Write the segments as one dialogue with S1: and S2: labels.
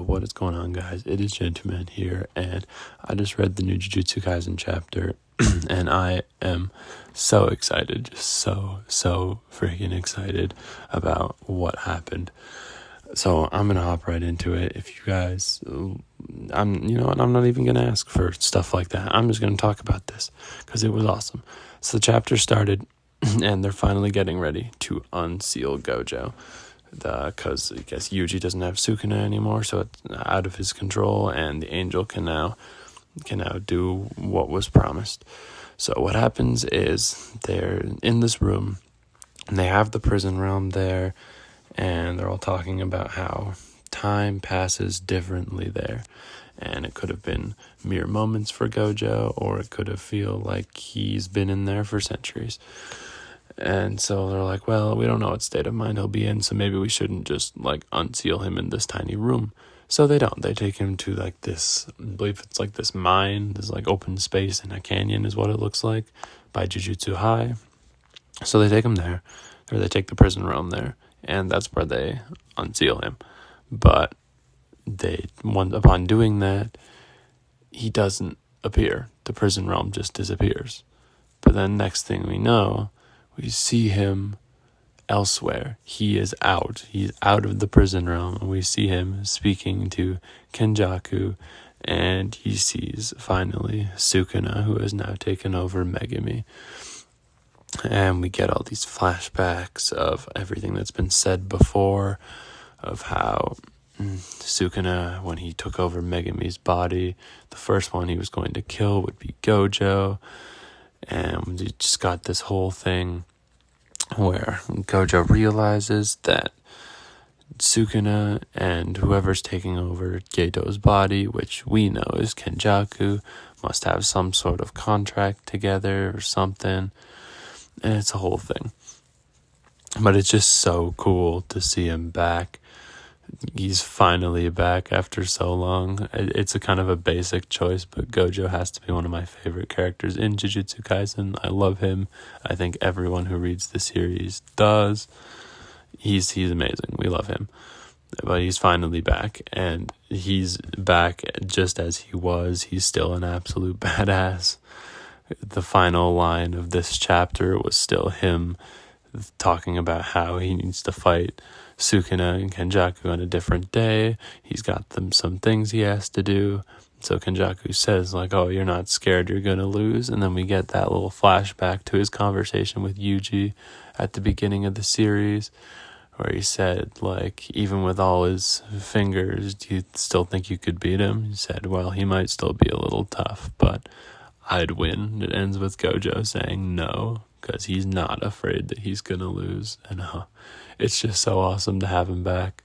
S1: What is going on, guys? It is Gentleman here, and I just read the new Jujutsu Kaisen chapter, and I am so excited, just so freaking excited about what happened. So I'm gonna hop right into it. If you guys, I'm not even gonna ask for stuff like that. I'm just gonna talk about this because it was awesome. So the chapter started, and they're finally getting ready to unseal GOJO. Because I guess Yuji doesn't have Sukuna anymore, so it's out of his control, and the angel can now do what was promised. So what happens is they're in this room, and they have the prison realm there, and they're all talking about how time passes differently there, and it could have been mere moments for GOJO, or it could have feel like he's been in there for centuries. And so they're like, well, we don't know what state of mind he'll be in, so maybe we shouldn't just unseal him in this tiny room. So they don't. They take him to this, I believe it's this mine, this open space in a canyon is what it looks like, by Jujutsu High. So they take him there, or they take the prison realm there, and that's where they unseal him. But upon doing that, he doesn't appear. The prison realm just disappears. But then next thing we know, we see him elsewhere. He is out. He's out of the prison realm. And we see him speaking to Kenjaku. And he sees, finally, Sukuna, who has now taken over Megumi. And we get all these flashbacks of everything that's been said before. Of how Sukuna, when he took over Megumi's body, the first one he was going to kill would be GOJO. And we just got this whole thing where GOJO realizes that Sukuna and whoever's taking over Geto's body, which we know is Kenjaku, must have some sort of contract together or something. And it's a whole thing. But it's just so cool to see him back. He's finally back after so long. It's a kind of a basic choice, but GOJO has to be one of my favorite characters in Jujutsu Kaisen. I love him. I think everyone who reads the series does. He's amazing. We love him. But he's finally back, and he's back just as he was. He's still an absolute badass. The final line of this chapter was still him talking about how he needs to fight Sukuna and Kenjaku on a different day. He's got some things he has to do. So Kenjaku says, oh, you're not scared you're going to lose? And then we get that little flashback to his conversation with Yuji at the beginning of the series, where he said, even with all his fingers, do you still think you could beat him? He said, well, he might still be a little tough, but I'd win. It ends with GOJO saying no, because he's not afraid that he's going to lose. And it's just so awesome to have him back.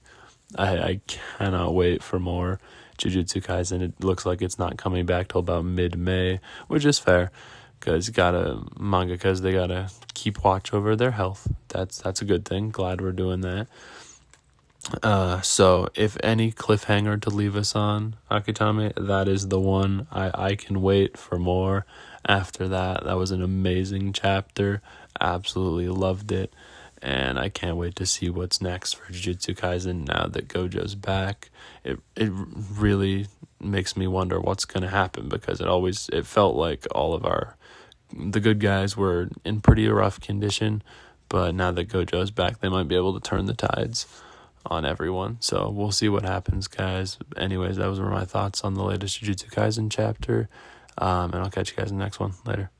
S1: I cannot wait for more Jujutsu Kaisen. It looks like it's not coming back till about mid-May, which is fair, because mangakas, they gotta keep watch over their health. That's a good thing. Glad we're doing that. So if any cliffhanger to leave us on, Akutami, that is the one. I can wait for more after that. That was an amazing chapter. Absolutely loved it. And I can't wait to see what's next for Jujutsu Kaisen now that GOJO's back. It really makes me wonder what's going to happen, because it felt like all of the good guys were in pretty rough condition, but now that GOJO's back, they might be able to turn the tides on everyone. So we'll see what happens, guys. Anyways, those were my thoughts on the latest Jujutsu Kaisen chapter, and I'll catch you guys in the next one. Later.